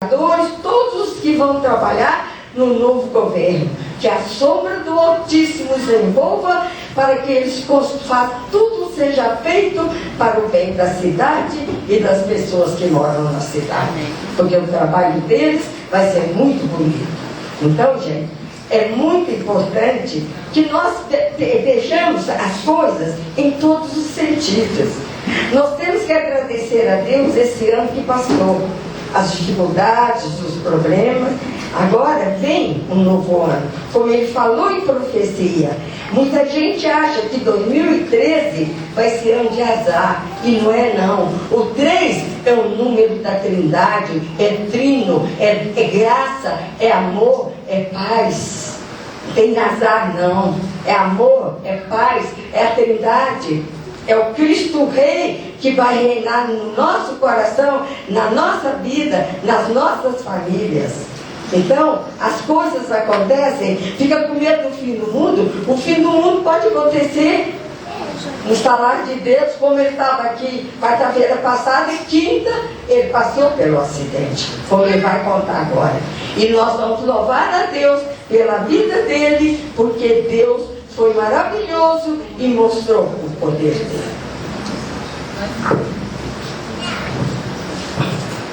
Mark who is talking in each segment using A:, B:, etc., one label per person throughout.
A: todos os que vão trabalhar no novo governo, que a sombra do Altíssimo os envolva, para que eles tudo seja feito para o bem da cidade e das pessoas que moram na cidade, porque o trabalho deles vai ser muito bonito. Então, gente, é muito importante que nós vejamos as coisas em todos os sentidos. Nós temos que agradecer a Deus esse ano que passou, as dificuldades, os problemas. Agora vem um novo ano, como ele falou em profecia. Muita gente acha que 2013 vai ser ano de azar, e não é não. O 3 é o número da Trindade, é trino, é graça, é amor, é paz. Não tem azar não, é amor, é paz, é a Trindade. É o Cristo Rei que vai reinar no nosso coração, na nossa vida, nas nossas famílias. Então, as coisas acontecem, fica com medo do fim do mundo. O fim do mundo pode acontecer no estalar de Deus, como ele estava aqui quarta-feira passada, e quinta ele passou pelo acidente, como ele vai contar agora. E nós vamos louvar a Deus pela vida dele, porque Deus foi maravilhoso e mostrou o poder dele.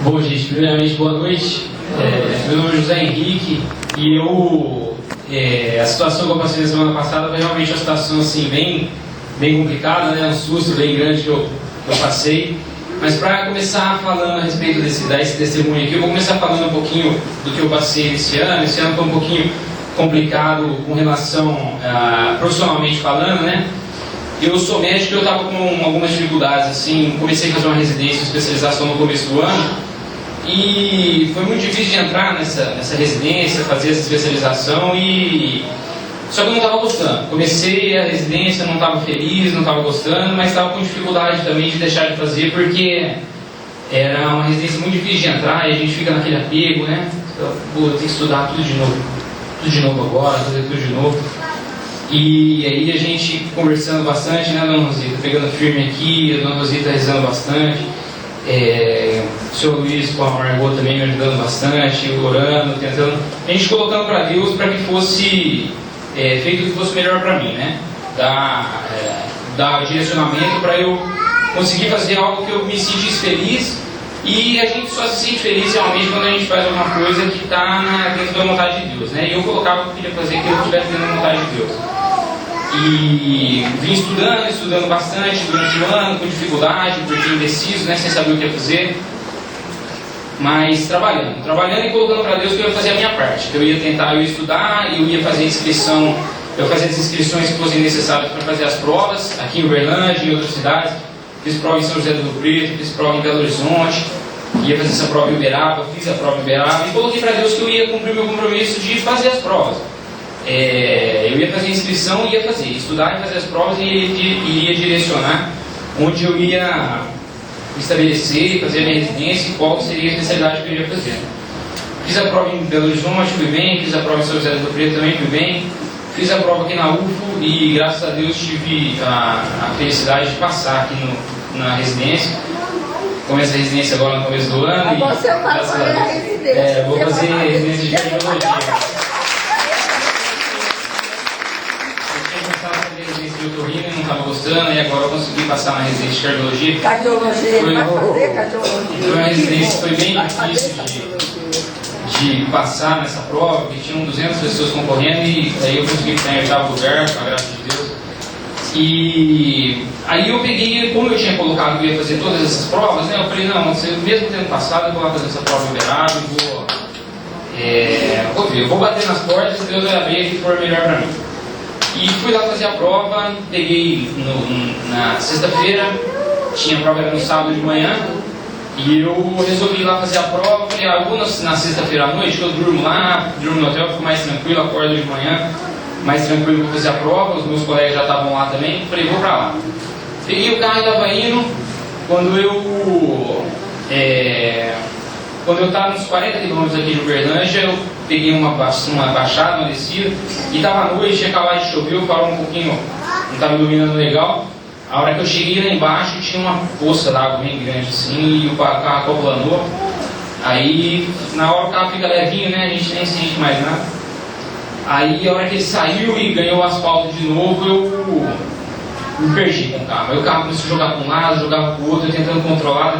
B: Bom, gente, primeiramente, boa noite. Meu nome é José Henrique e a situação que eu passei na semana passada foi realmente uma situação assim, bem complicada, né? Um susto bem grande que eu passei. Mas para começar falando a respeito desse testemunho aqui, eu vou começar falando um pouquinho do que eu passei esse ano. Esse ano foi um pouquinho complicado com relação profissionalmente falando, né? Eu sou médico e eu estava com algumas dificuldades, assim, comecei a fazer uma residência, especialização no começo do ano, e foi muito difícil de entrar nessa residência, fazer essa especialização, só que eu não estava gostando. Comecei a residência, não estava feliz, não estava gostando, mas estava com dificuldade também de deixar de fazer, porque era uma residência muito difícil de entrar, e a gente fica naquele apego, né? Pô, eu tenho que estudar tudo de novo agora, fazer tudo de novo. E aí a gente conversando bastante, né, dona Rosita, pegando firme aqui, a dona Rosita rezando bastante, o senhor Luiz com a Margot também me ajudando bastante, orando, tentando, a gente colocando para Deus para que fosse feito o que fosse melhor para mim, né, dar direcionamento para eu conseguir fazer algo que eu me sentisse feliz. E a gente só se sente feliz realmente quando a gente faz alguma coisa que está dentro da vontade de Deus, né? E eu colocava que eu queria fazer que eu estivesse dentro da vontade de Deus. E vim estudando bastante durante o ano, com dificuldade, porque indeciso, né? Sem saber o que ia fazer. Mas trabalhando e colocando para Deus que eu ia fazer a minha parte. Que eu ia estudar, eu ia fazer inscrição, eu fazia as inscrições que fossem necessárias para fazer as provas, aqui em Uberlândia e em outras cidades. Fiz prova em São José do Rio Preto, fiz prova em Belo Horizonte, ia fazer essa prova em Uberaba, fiz a prova em Uberaba e coloquei para Deus que eu ia cumprir o meu compromisso de fazer as provas. Eu ia fazer a inscrição e ia estudar e fazer as provas e iria direcionar onde eu ia me estabelecer, fazer a minha residência e qual seria a especialidade que eu ia fazer. Fiz a prova em Belo Horizonte, fui bem, fiz a prova em São José do Rio Preto, também fui bem. Fiz a prova aqui na UFO e, graças a Deus, tive a felicidade de passar aqui na residência. Começo a residência agora no começo do ano.
A: Agora você vai fazer a residência.
B: Vou fazer a residência de cardiologia. Eu tinha começado a fazer a residência de otorrino e não estava gostando, e agora eu consegui passar na residência de cardiologia.
A: Cardiologia, vai fazer cardiologia.
B: Foi uma residência que foi bem difícil de passar nessa prova, porque tinham 200 pessoas concorrendo, e aí eu consegui ficar em 8º lugar, com a graça de Deus. E aí eu peguei, como eu tinha colocado que eu ia fazer todas essas provas, né, eu falei, não, mesmo tendo passado, eu vou lá fazer essa prova liberada e vou ver, eu vou bater nas portas e Deus vai abrir o que for melhor para mim. E fui lá fazer a prova, peguei na sexta-feira, tinha a prova era no sábado de manhã, e eu resolvi ir lá fazer a prova. Falei, eu vou na sexta-feira à noite, que eu durmo no hotel, fico mais tranquilo, acordo de manhã, mais tranquilo para fazer a prova, os meus colegas já estavam lá também. Falei, vou para lá. Peguei o carro e estava indo, quando eu estava nos 40 quilômetros aqui de Uberlândia, eu peguei uma baixada, uma descida, e estava à noite, tinha acabado de chover, eu parou um pouquinho, não estava iluminando legal. A hora que eu cheguei lá embaixo tinha uma poça d'água bem grande assim, e o carro acoplanou. Aí, na hora o carro fica levinho, né? A gente nem sente mais nada. Aí, a hora que ele saiu e ganhou o asfalto de novo, eu me perdi com o carro. Aí o carro começou a jogar para um lado, jogava para o outro, eu tentando controlar,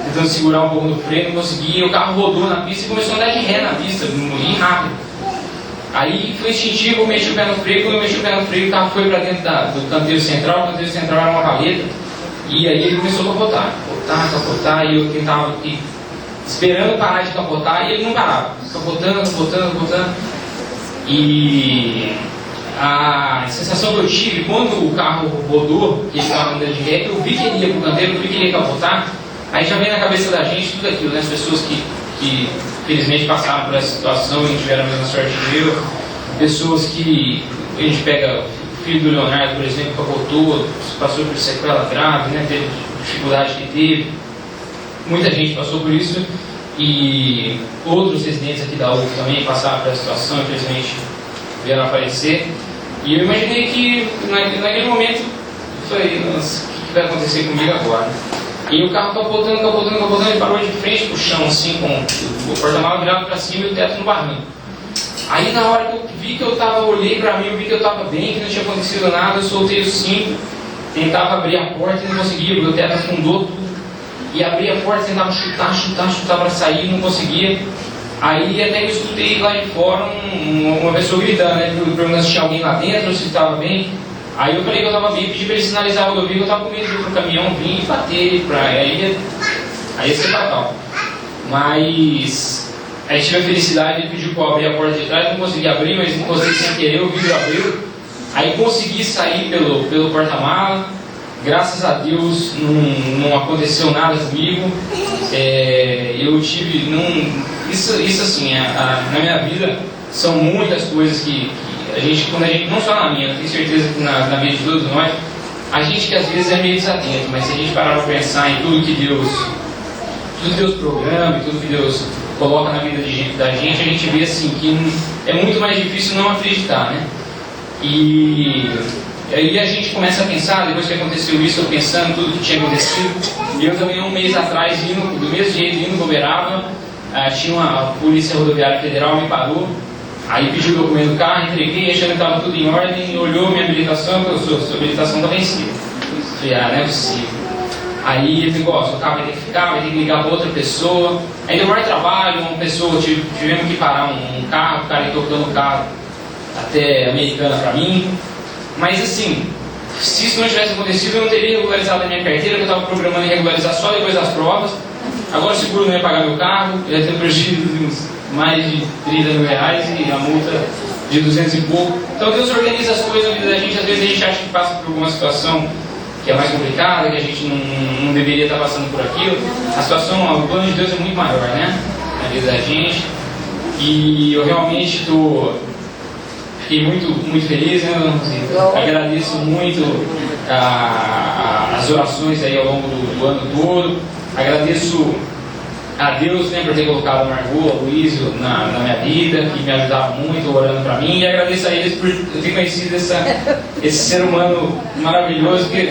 B: tentando segurar um pouco no freio, não conseguia. O carro rodou na pista e começou a andar de ré na pista, muito rápido. Aí foi instintivo, eu mexi o pé no freio. Quando eu mexi o pé no freio, o carro foi para dentro do canteiro central. O canteiro central era uma valeta. E aí ele começou a capotar. E eu tentava aqui, esperando parar de capotar, e ele não parava. Capotando. E a sensação que eu tive quando o carro rodou, que ele estava andando de ré, que eu vi que ele ia para o canteiro, eu vi que ele ia capotar. Aí já vem na cabeça da gente tudo aquilo, né? As pessoas que felizmente passaram por essa situação e tiveram a mesma sorte que eu. Pessoas que a gente pega, o filho do Leonardo, por exemplo, capotou, passou por sequela grave, né? Teve dificuldade que teve. Muita gente passou por isso. E outros residentes aqui da UF também passaram por essa situação, infelizmente vieram a falecer. E eu imaginei que naquele momento eu falei, nossa, o que vai acontecer comigo agora? E o carro capotando, ele parou de frente pro chão, assim, com o porta-malas virado para cima e o teto no barranco. Aí na hora que eu vi que olhei para mim, eu vi que eu estava bem, que não tinha acontecido nada, eu soltei o cinto, tentava abrir a porta e não conseguia, porque o teto afundou tudo. E abri a porta, tentava chutar para sair, não conseguia. Aí até eu escutei lá de fora uma pessoa gritando, né, perguntando se tinha alguém lá dentro, se estava bem. Aí eu falei que eu estava bem, pedi para ele sinalizar a rodovia, que eu estava com medo de ir para o caminhão vir e bater, aí ia ser fatal. Mas aí tive a felicidade, ele pediu para eu abrir a porta de trás, não consegui abrir, mas encostei sem querer, o vidro abriu. Aí consegui sair pelo porta-mala, graças a Deus não aconteceu nada comigo. Eu tive, isso assim, na minha vida são muitas coisas que quando a gente, não só na minha, tenho certeza que na vida de todos nós, a gente que às vezes é meio desatento, mas se a gente parar para pensar em tudo que Deus programa, e tudo que Deus coloca na vida da gente, a gente vê assim que é muito mais difícil não acreditar, né? E aí a gente começa a pensar, depois que aconteceu isso, eu pensando tudo que tinha acontecido. E eu também, um mês atrás, do mesmo jeito, indo para Uberaba, tinha a Polícia Rodoviária Federal, me parou. Aí pedi o documento do carro, entreguei, achando que estava tudo em ordem, olhou minha habilitação, sua habilitação está vencida. Falei, não é possível. Aí ele falou, seu carro vai ter que ficar, vai ter que ligar para outra pessoa. Aí deu mais trabalho, uma pessoa, tivemos que parar um carro, o cara ia tocando o carro até Americana para mim. Mas assim, se isso não tivesse acontecido, eu não teria regularizado a minha carteira, que eu estava programando em regularizar só depois das provas. Agora o seguro não ia pagar meu carro, eu ia ter prejuízo de mais de 30 mil reais e a multa de 200 e pouco. Então Deus organiza as coisas na vida da gente. Às vezes a gente acha que passa por alguma situação que é mais complicada, que a gente não deveria estar passando por aquilo. A situação, o plano de Deus é muito maior, né? Na vida da gente. E eu realmente fiquei muito feliz, né? Agradeço muito as orações aí ao longo do ano todo. Agradeço a Deus, né, por ter colocado a Margot, a Luísio na minha vida, que me ajudaram muito, orando para mim, e agradeço a eles por eu ter conhecido esse ser humano maravilhoso, que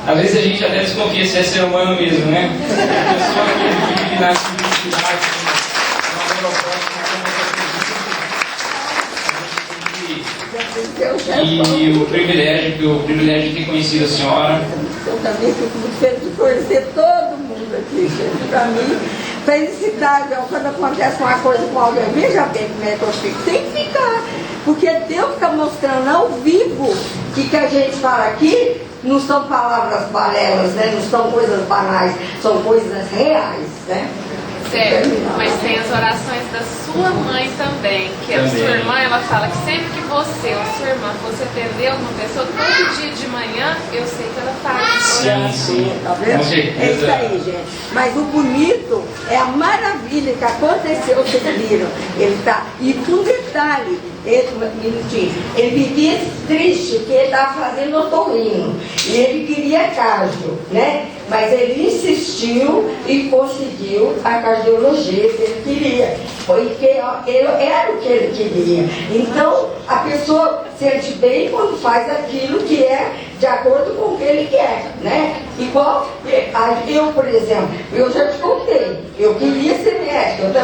B: às vezes a gente até desconfia se é ser humano mesmo, né? A pessoa que nasce de felicidade, e o privilégio de ter conhecido a senhora.
A: Eu também fico muito feliz de conhecer todo mundo aqui, gente. Para mim, felicidade, quando acontece uma coisa com alguém, veja bem como é que eu fico, tem que ficar. Porque Deus está mostrando ao vivo que a gente fala aqui não são palavras balelas, né? Não são coisas banais, são coisas reais, né?
C: Certo, mas tem as orações da sua mãe também, que a sua irmã, ela fala que sempre que você ou sua irmã fosse atender alguma pessoa, todo dia de manhã, eu sei que ela faz oração.
B: Sim,
A: tá vendo?
B: Com certeza.
A: É isso aí, gente. Mas o bonito é a maravilha que aconteceu, vocês viram. Ele tá, e com detalhe, ele vivia triste, porque ele estava fazendo otorrino, e ele queria cardio, né? Mas ele insistiu e conseguiu a cardiologia que ele queria, porque era o que ele queria. Então, a pessoa sente bem quando faz aquilo que é de acordo com o que ele quer, né? Igual eu, por exemplo, eu já te contei, eu queria ser médica, eu também